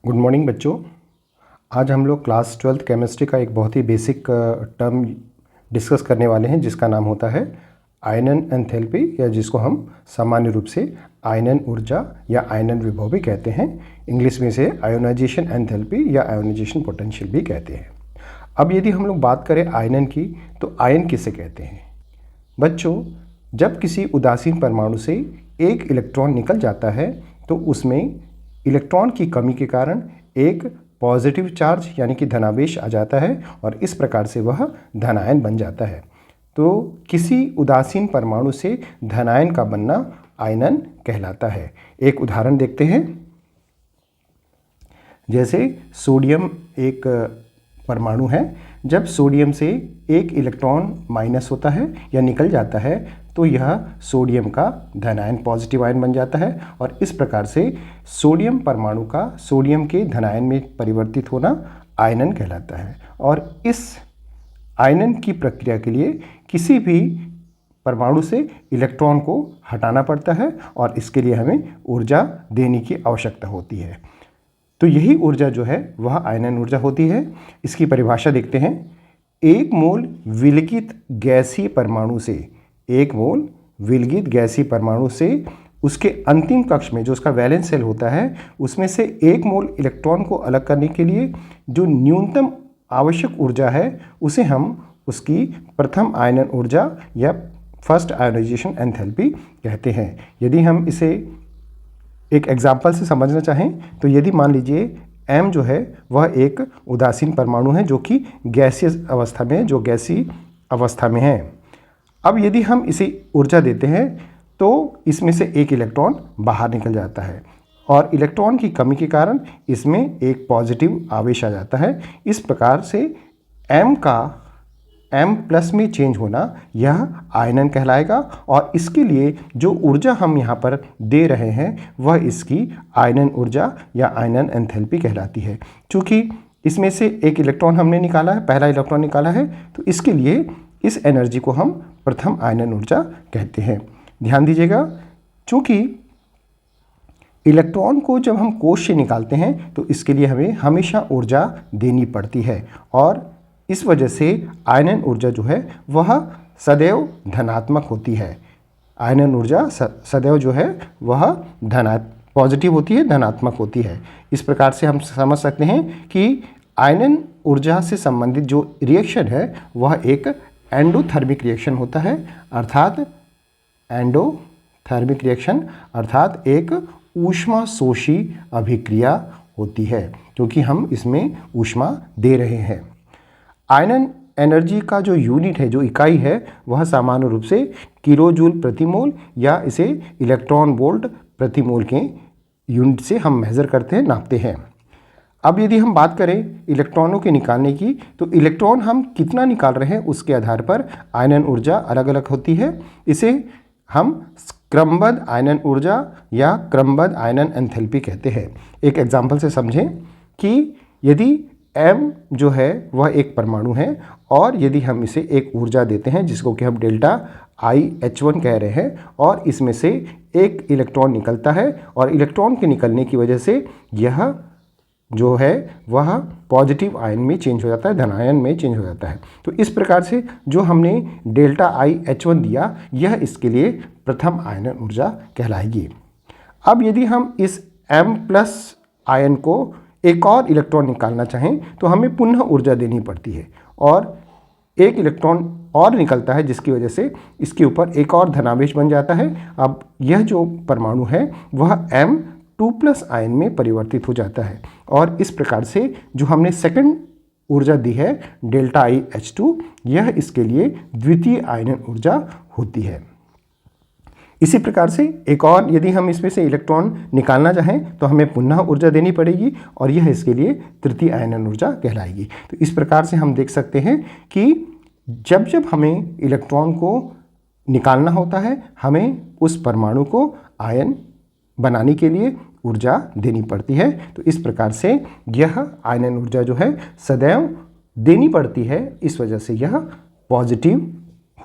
Good morning बच्चों। आज हम लोग क्लास 12th केमिस्ट्री का एक बहुत ही बेसिक टर्म डिस्कस करने वाले हैं जिसका नाम होता है आयनन एंथैल्पी, या जिसको हम सामान्य रूप से आयनन ऊर्जा या आयनन विभव भी कहते हैं। इंग्लिश में से आयोनाइजेशन एंथैल्पी या आयोनाइजेशन पोटेंशियल भी कहते हैं। अब यदि हम लोग बात करें आयनन की, तो आयन किसे कहते हैं? बच्चों, जब किसी उदासीन परमाणु से एक इलेक्ट्रॉन निकल जाता है तो उसमें इलेक्ट्रॉन की कमी के कारण एक पॉजिटिव चार्ज यानी कि धनावेश आ जाता है और इस प्रकार से वह धनायन बन जाता है। तो किसी उदासीन परमाणु से धनायन का बनना आयनन कहलाता है। एक उदाहरण देखते हैं। जैसे सोडियम एक परमाणु है, जब सोडियम से एक इलेक्ट्रॉन माइनस होता है या निकल जाता है तो यह सोडियम का धनायन पॉजिटिव आयन बन जाता है और इस प्रकार से सोडियम परमाणु का सोडियम के धनायन में परिवर्तित होना आयनन कहलाता है। और इस आयनन की प्रक्रिया के लिए किसी भी परमाणु से इलेक्ट्रॉन को हटाना पड़ता है और इसके लिए हमें ऊर्जा देने की आवश्यकता होती है। तो यही ऊर्जा जो है वह आयनन ऊर्जा होती है। इसकी परिभाषा देखते हैं। एक मोल विलगित गैसीय परमाणु से, एक मोल विलगित गैसीय परमाणु से उसके अंतिम कक्ष में जो उसका वैलेंस शेल होता है उसमें से एक मोल इलेक्ट्रॉन को अलग करने के लिए जो न्यूनतम आवश्यक ऊर्जा है उसे हम उसकी प्रथम आयनन ऊर्जा या फर्स्ट आयोनाइजेशन एंथैल्पी कहते हैं। यदि हम इसे एक एग्जाम्पल से समझना चाहें तो यदि मान लीजिए M जो है वह एक उदासीन परमाणु है जो कि गैसीय अवस्था में, जो गैसीय अवस्था में है। अब यदि हम इसे ऊर्जा देते हैं तो इसमें से एक इलेक्ट्रॉन बाहर निकल जाता है और इलेक्ट्रॉन की कमी के कारण इसमें एक पॉजिटिव आवेश आ जाता है। इस प्रकार से M का M+ में चेंज होना यह आयनन कहलाएगा और इसके लिए जो ऊर्जा हम यहाँ पर दे रहे हैं वह इसकी आयनन ऊर्जा या आयनन एंथैल्पी कहलाती है। चूँकि इसमें से एक इलेक्ट्रॉन हमने निकाला है, पहला इलेक्ट्रॉन निकाला है, तो इसके लिए इस एनर्जी को हम प्रथम आयनन ऊर्जा कहते हैं। ध्यान दीजिएगा, चूँकि इलेक्ट्रॉन को जब हम कोश से निकालते हैं तो इसके लिए हमें हमेशा ऊर्जा देनी पड़ती है और इस वजह से आयनन ऊर्जा जो है वह सदैव धनात्मक होती है। आयनन ऊर्जा सदैव जो है वह पॉजिटिव होती है, धनात्मक होती है। इस प्रकार से हम समझ सकते हैं कि आयनन ऊर्जा से संबंधित जो रिएक्शन है वह एक एंडोथर्मिक रिएक्शन होता है, अर्थात एंडोथर्मिक रिएक्शन अर्थात एक ऊष्माशोषी अभिक्रिया होती है क्योंकि हम इसमें ऊष्मा दे रहे हैं। आयनन एनर्जी का जो यूनिट है, जो इकाई है, वह सामान्य रूप से किलोजूल प्रति मोल या इसे इलेक्ट्रॉन वोल्ट प्रति मोल के यूनिट से हम मेज़र करते हैं, नापते हैं। अब यदि हम बात करें इलेक्ट्रॉनों के निकालने की, तो इलेक्ट्रॉन हम कितना निकाल रहे हैं उसके आधार पर आयनन ऊर्जा अलग अलग होती है। इसे हम क्रमबद्ध आयनन ऊर्जा या क्रमबद्ध आयनन एंथैल्पी कहते हैं। एक एग्जाम्पल से समझें कि यदि M जो है वह एक परमाणु है और यदि हम इसे एक ऊर्जा देते हैं जिसको कि हम डेल्टा IH1 कह रहे हैं और इसमें से एक इलेक्ट्रॉन निकलता है और इलेक्ट्रॉन के निकलने की वजह से यह जो है वह पॉजिटिव आयन में चेंज हो जाता है, धनायन में चेंज हो जाता है। तो इस प्रकार से जो हमने डेल्टा IH1 दिया यह इसके लिए प्रथम आयनन ऊर्जा कहलाएगी। अब यदि हम इस M+ आयन को एक और इलेक्ट्रॉन निकालना चाहें तो हमें पुनः ऊर्जा देनी पड़ती है और एक इलेक्ट्रॉन और निकलता है जिसकी वजह से इसके ऊपर एक और धनावेश बन जाता है। अब यह जो परमाणु है वह M2+ आयन में परिवर्तित हो जाता है और इस प्रकार से जो हमने सेकंड ऊर्जा दी है डेल्टा IH2, यह इसके लिए द्वितीय आयनन ऊर्जा होती है। इसी प्रकार से एक और यदि हम इसमें से इलेक्ट्रॉन निकालना चाहें तो हमें पुनः ऊर्जा देनी पड़ेगी और यह इसके लिए तृतीय आयनन ऊर्जा कहलाएगी। तो इस प्रकार से हम देख सकते हैं कि जब जब हमें इलेक्ट्रॉन को निकालना होता है हमें उस परमाणु को आयन बनाने के लिए ऊर्जा देनी पड़ती है। तो इस प्रकार से यह आयनन ऊर्जा जो है सदैव देनी पड़ती है, इस वजह से यह पॉजिटिव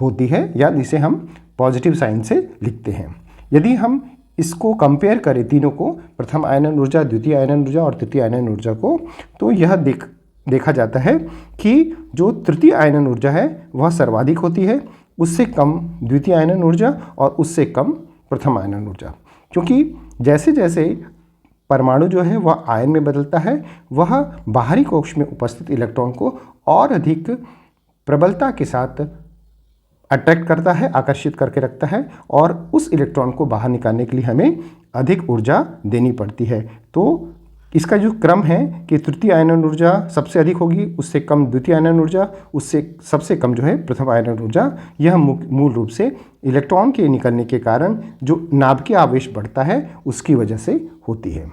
होती है या जिसे हम पॉजिटिव साइन से लिखते हैं। यदि हम इसको कंपेयर करें तीनों को, प्रथम आयनन ऊर्जा, द्वितीय आयनन ऊर्जा और तृतीय आयनन ऊर्जा को, तो यह देखा जाता है कि जो तृतीय आयनन ऊर्जा है वह सर्वाधिक होती है, उससे कम द्वितीय आयनन ऊर्जा और उससे कम प्रथम आयनन ऊर्जा। क्योंकि जैसे जैसे परमाणु जो है वह आयन में बदलता है, वह बाहरी कक्ष में उपस्थित इलेक्ट्रॉन को और अधिक प्रबलता के साथ अट्रैक्ट करता है, आकर्षित करके रखता है, और उस इलेक्ट्रॉन को बाहर निकालने के लिए हमें अधिक ऊर्जा देनी पड़ती है। तो इसका जो क्रम है कि तृतीय आयनन ऊर्जा सबसे अधिक होगी, उससे कम द्वितीय आयनन ऊर्जा, उससे सबसे कम जो है प्रथम आयनन ऊर्जा। यह मूल रूप से इलेक्ट्रॉन के निकलने के कारण जो नाभिकीय आवेश बढ़ता है उसकी वजह से होती है।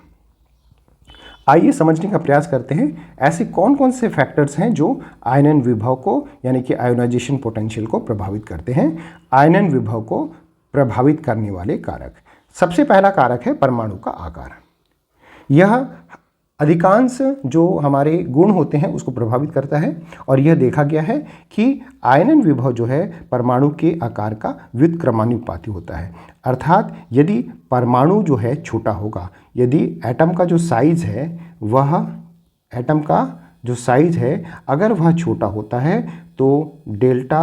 आइए समझने का प्रयास करते हैं ऐसे कौन कौन से फैक्टर्स हैं जो आयनन विभव को यानी कि आयोनाइजेशन पोटेंशियल को प्रभावित करते हैं। आयनन विभव को प्रभावित करने वाले कारक, सबसे पहला कारक है परमाणु का आकार। यह अधिकांश जो हमारे गुण होते हैं उसको प्रभावित करता है, और यह देखा गया है कि आयनन विभव जो है परमाणु के आकार का व्युत्क्रमानुपाती होता है। अर्थात यदि परमाणु जो है छोटा होगा, यदि एटम का जो साइज है वह एटम का जो साइज है अगर वह छोटा होता है तो डेल्टा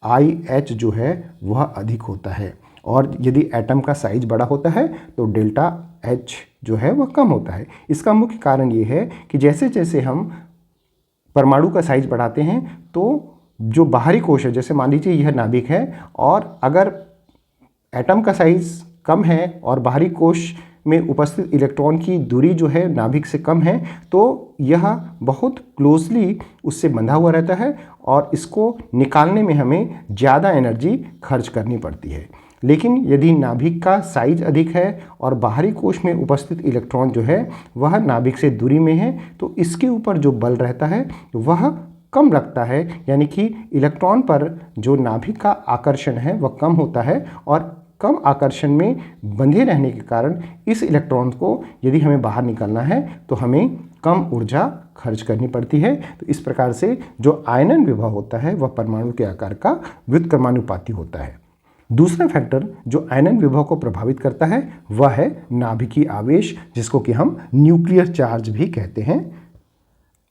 IH जो है वह अधिक होता है, और यदि एटम का साइज बड़ा होता है तो डेल्टा H जो है वह कम होता है। इसका मुख्य कारण ये है कि जैसे जैसे हम परमाणु का साइज बढ़ाते हैं तो जो बाहरी कोश है, जैसे मान लीजिए यह नाभिक है और अगर एटम का साइज कम है और बाहरी कोश में उपस्थित इलेक्ट्रॉन की दूरी जो है नाभिक से कम है, तो यह बहुत क्लोजली उससे बंधा हुआ रहता है और इसको निकालने में हमें ज़्यादा एनर्जी खर्च करनी पड़ती है। लेकिन यदि नाभिक का साइज अधिक है और बाहरी कोश में उपस्थित इलेक्ट्रॉन जो है वह नाभिक से दूरी में है, तो इसके ऊपर जो बल रहता है वह कम लगता है, यानी कि इलेक्ट्रॉन पर जो नाभिक का आकर्षण है वह कम होता है, और कम आकर्षण में बंधे रहने के कारण इस इलेक्ट्रॉन को यदि हमें बाहर निकालना है तो हमें कम ऊर्जा खर्च करनी पड़ती है। तो इस प्रकार से जो आयनन विभव होता है वह परमाणु के आकार का व्युत्क्रमानुपाती होता है। दूसरा फैक्टर जो आयनन विभव को प्रभावित करता है वह है नाभिकीय आवेश, जिसको कि हम न्यूक्लियर चार्ज भी कहते हैं।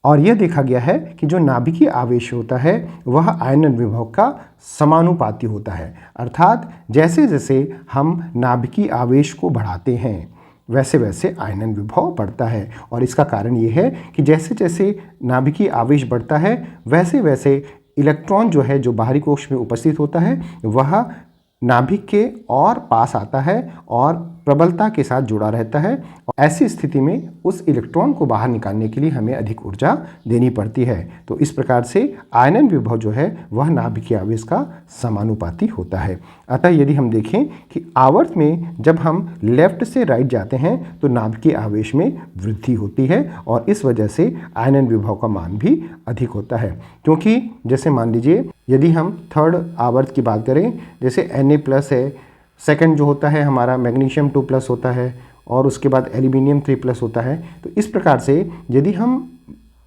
और यह देखा गया है कि जो नाभिकीय आवेश होता है वह आयनन विभव का समानुपाती होता है। अर्थात जैसे जैसे हम नाभिकीय आवेश को बढ़ाते हैं वैसे वैसे आयनन विभव बढ़ता है, और इसका कारण ये है कि जैसे जैसे नाभिकीय आवेश बढ़ता है वैसे वैसे इलेक्ट्रॉन जो है जो बाहरी कोश में उपस्थित होता है वह नाभिक के और पास आता है और प्रबलता के साथ जुड़ा रहता है। ऐसी स्थिति में उस इलेक्ट्रॉन को बाहर निकालने के लिए हमें अधिक ऊर्जा देनी पड़ती है। तो इस प्रकार से आयनन विभव जो है वह नाभिकीय आवेश का समानुपाती होता है। अतः यदि हम देखें कि आवर्त में जब हम लेफ्ट से राइट जाते हैं तो नाभिकीय आवेश में वृद्धि होती है, और इस वजह से आयनन विभव का मान भी अधिक होता है। क्योंकि जैसे मान लीजिए यदि हम थर्ड आवर्त की बात करें, जैसे Na+ है, सेकंड जो होता है हमारा मैग्नीशियम 2+ होता है, और उसके बाद एल्यूमिनियम 3+ होता है। तो इस प्रकार से यदि हम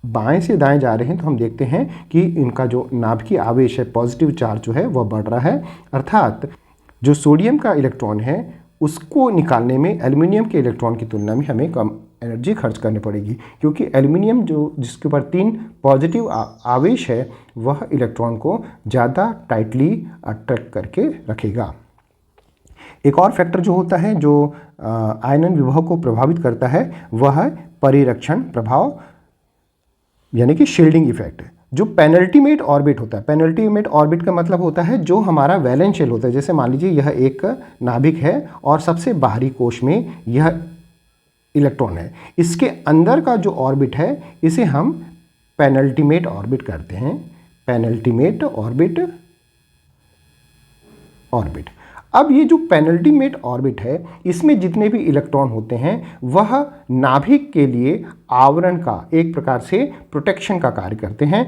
बाएं से दाएं जा रहे हैं तो हम देखते हैं कि इनका जो नाभिकीय आवेश है, पॉजिटिव चार्ज जो है वह बढ़ रहा है। अर्थात जो सोडियम का इलेक्ट्रॉन है उसको निकालने में एल्यूमिनियम के इलेक्ट्रॉन की तुलना में हमें कम एनर्जी खर्च करनी पड़ेगी, क्योंकि एल्यूमिनियम जो जिसके ऊपर 3 पॉजिटिव आवेश है वह इलेक्ट्रॉन को ज़्यादा टाइटली अट्रैक्ट करके रखेगा। एक और फैक्टर जो होता है जो आयनन विभव को प्रभावित करता है वह है परिरक्षण प्रभाव, यानी कि शील्डिंग इफेक्ट। जो पेनल्टीमेट ऑर्बिट होता है, पेनल्टीमेट ऑर्बिट का मतलब होता है जो हमारा वैलेंस शेल होता है। जैसे मान लीजिए यह एक नाभिक है और सबसे बाहरी कोश में यह इलेक्ट्रॉन है, इसके अंदर का जो ऑर्बिट है इसे हम पेनल्टीमेट ऑर्बिट करते हैं। Penultimate orbit. अब ये जो पेनल्टीमेट ऑर्बिट है इसमें जितने भी इलेक्ट्रॉन होते हैं वह नाभिक के लिए आवरण का, एक प्रकार से प्रोटेक्शन का कार्य करते हैं।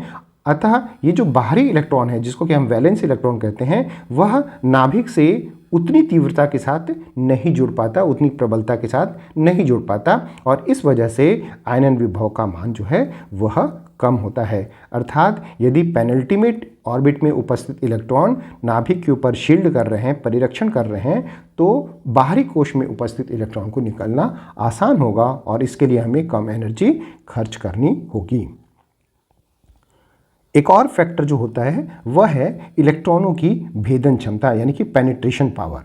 अतः ये जो बाहरी इलेक्ट्रॉन है जिसको कि हम वैलेंस इलेक्ट्रॉन कहते हैं, वह नाभिक से उतनी तीव्रता के साथ नहीं जुड़ पाता, उतनी प्रबलता के साथ नहीं जुड़ पाता, और इस वजह से आयनन विभव का मान जो है वह कम होता है। अर्थात यदि पेनल्टीमेट ऑर्बिट में उपस्थित इलेक्ट्रॉन नाभिक के ऊपर शील्ड कर रहे हैं, परिरक्षण कर रहे हैं, तो बाहरी कोश में उपस्थित इलेक्ट्रॉन को निकालना आसान होगा और इसके लिए हमें कम एनर्जी खर्च करनी होगी। एक और फैक्टर जो होता है वह है इलेक्ट्रॉनों की भेदन क्षमता, यानी कि पेनिट्रेशन पावर।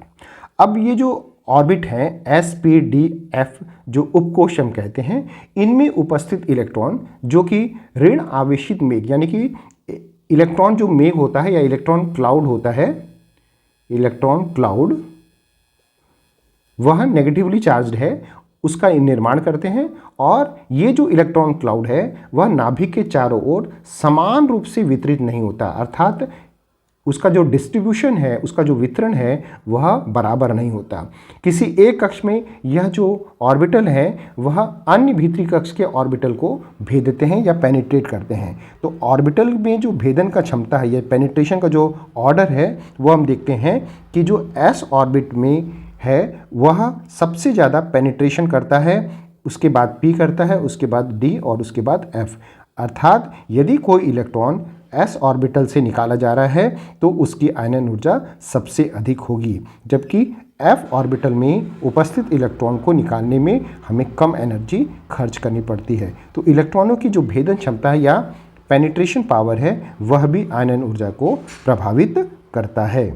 अब ये जो ऑर्बिट हैं SPDF जो उपकोश हम कहते हैं, इनमें उपस्थित इलेक्ट्रॉन जो कि ऋण आवेशित मेघ, यानी कि इलेक्ट्रॉन जो मेघ होता है या इलेक्ट्रॉन क्लाउड होता है, इलेक्ट्रॉन क्लाउड वह नेगेटिवली चार्ज्ड है, उसका निर्माण करते हैं। और ये जो इलेक्ट्रॉन क्लाउड है वह नाभिक के चारों ओर समान रूप से वितरित नहीं होता, अर्थात उसका जो डिस्ट्रीब्यूशन है, उसका जो वितरण है वह बराबर नहीं होता। किसी एक कक्ष में यह जो ऑर्बिटल है वह अन्य भीतरी कक्ष के ऑर्बिटल को भेदते हैं या पेनिट्रेट करते हैं। तो ऑर्बिटल में जो भेदन का क्षमता है या पेनिट्रेशन का जो ऑर्डर है वो हम देखते हैं कि जो S ऑर्बिट में है वह सबसे ज़्यादा पेनिट्रेशन करता है, उसके बाद P करता है, उसके बाद D और उसके बाद F। अर्थात यदि कोई इलेक्ट्रॉन S ऑर्बिटल से निकाला जा रहा है तो उसकी आयनन ऊर्जा सबसे अधिक होगी, जबकि F ऑर्बिटल में उपस्थित इलेक्ट्रॉन को निकालने में हमें कम एनर्जी खर्च करनी पड़ती है। तो इलेक्ट्रॉनों की जो भेदन क्षमता है या पेनिट्रेशन पावर है वह भी आयनन ऊर्जा को प्रभावित करता है।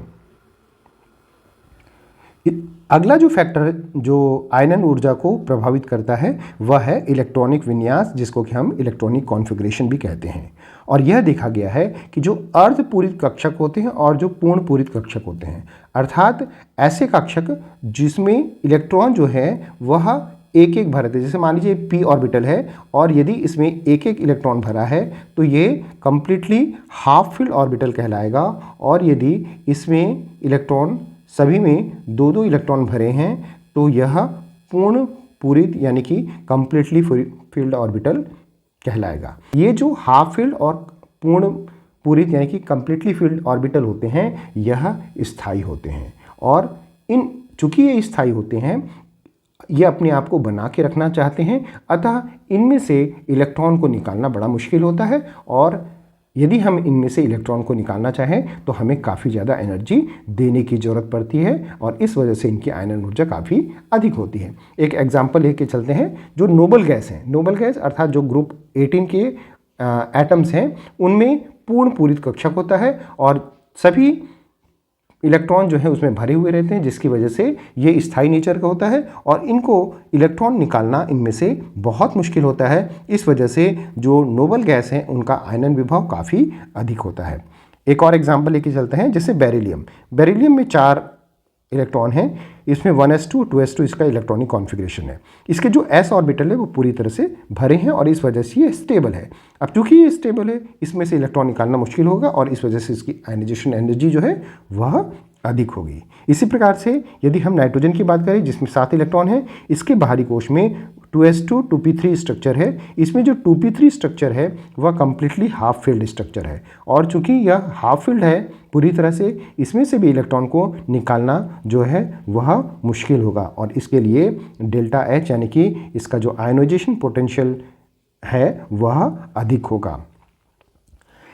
अगला जो फैक्टर जो आयनन ऊर्जा को प्रभावित करता है वह है इलेक्ट्रॉनिक विन्यास, जिसको कि हम इलेक्ट्रॉनिक कॉन्फ़िगरेशन भी कहते हैं। और यह देखा गया है कि जो अर्धपूरित कक्षक होते हैं और जो पूर्ण पूरित कक्षक होते हैं, अर्थात ऐसे कक्षक जिसमें इलेक्ट्रॉन जो है वह एक एक भरते, जैसे मान लीजिए P ऑर्बिटल है और यदि इसमें एक एक इलेक्ट्रॉन भरा है तो ये कंप्लीटली हाफ फिल्ड ऑर्बिटल कहलाएगा। और यदि इसमें इलेक्ट्रॉन सभी में दो दो इलेक्ट्रॉन भरे हैं तो यह पूर्ण पूरित यानी कि कंप्लीटली फील्ड ऑर्बिटल कहलाएगा। ये जो हाफ फील्ड और पूर्ण पूरित यानी कि कंप्लीटली फील्ड ऑर्बिटल होते हैं यह स्थायी होते हैं, और चूंकि ये स्थायी होते हैं ये अपने आप को बना के रखना चाहते हैं, अतः इनमें से इलेक्ट्रॉन को निकालना बड़ा मुश्किल होता है। और यदि हम इनमें से इलेक्ट्रॉन को निकालना चाहें तो हमें काफ़ी ज़्यादा एनर्जी देने की ज़रूरत पड़ती है और इस वजह से इनकी आयनन ऊर्जा काफ़ी अधिक होती है। एक एग्जांपल लेके चलते हैं, जो नोबल गैस हैं, नोबल गैस अर्थात जो ग्रुप 18 के एटम्स हैं उनमें पूर्ण पूरित कक्षक होता है और सभी इलेक्ट्रॉन जो है उसमें भरे हुए रहते हैं, जिसकी वजह से ये स्थायी नेचर का होता है और इनको इलेक्ट्रॉन निकालना इनमें से बहुत मुश्किल होता है। इस वजह से जो नोबल गैस हैं उनका आयनन विभव काफ़ी अधिक होता है। एक और एग्जांपल लेके चलते हैं, जैसे बेरिलियम। बेरिलियम में 4 इलेक्ट्रॉन हैं, इसमें 1s2 2s2 इसका इलेक्ट्रॉनिक कॉन्फ़िगरेशन है। इसके जो s ऑर्बिटल है वो पूरी तरह से भरे हैं और इस वजह से ये स्टेबल है। अब चूंकि ये स्टेबल है इसमें से इलेक्ट्रॉन निकालना मुश्किल होगा और इस वजह से इसकी आयनाइजेशन एनर्जी जो है वह अधिक होगी। इसी प्रकार से यदि हम नाइट्रोजन की बात करें जिसमें 7 इलेक्ट्रॉन हैं, इसके बाहरी कोश में 2s2 2p3 स्ट्रक्चर है। इसमें जो 2p3 स्ट्रक्चर है वह कम्प्लीटली हाफ फील्ड स्ट्रक्चर है और चूंकि यह हाफ फील्ड है पूरी तरह से, इसमें से भी इलेक्ट्रॉन को निकालना जो है वह मुश्किल होगा और इसके लिए डेल्टा H यानी कि इसका जो आयनाइजेशन पोटेंशियल है वह अधिक होगा।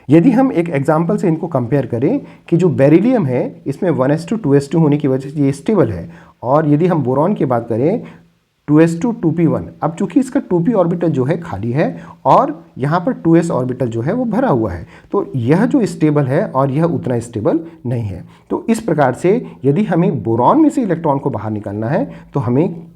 यदि हम एक एग्जाम्पल से इनको कंपेयर करें कि जो बेरिलियम है इसमें 1s2 2s2 होने की वजह से ये स्टेबल है, और यदि हम बोरॉन की बात करें 2s2 2p1, अब चूंकि इसका 2p ऑर्बिटल जो है खाली है और यहाँ पर 2s ऑर्बिटल जो है वो भरा हुआ है, तो यह जो स्टेबल है और यह उतना स्टेबल नहीं है। तो इस प्रकार से यदि हमें बोरॉन में से इलेक्ट्रॉन को बाहर निकालना है तो हमें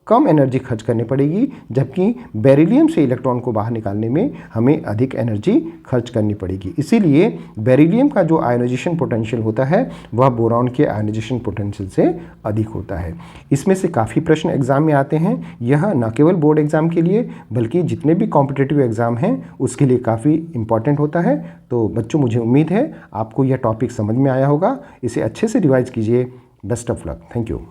कम एनर्जी खर्च करनी पड़ेगी, जबकि बेरिलियम से इलेक्ट्रॉन को बाहर निकालने में हमें अधिक एनर्जी खर्च करनी पड़ेगी। इसीलिए बेरिलियम का जो आयनाइजेशन पोटेंशियल होता है वह बोरॉन के आयनाइजेशन पोटेंशियल से अधिक होता है। इसमें से काफ़ी प्रश्न एग्जाम में आते हैं। यह न केवल बोर्ड एग्जाम के लिए बल्कि जितने भी कॉम्पिटिटिव एग्जाम हैं उसके लिए काफ़ी इंपॉर्टेंट होता है। तो बच्चों, मुझे उम्मीद है आपको यह टॉपिक समझ में आया होगा। इसे अच्छे से रिवाइज कीजिए। Best of luck. Thank you.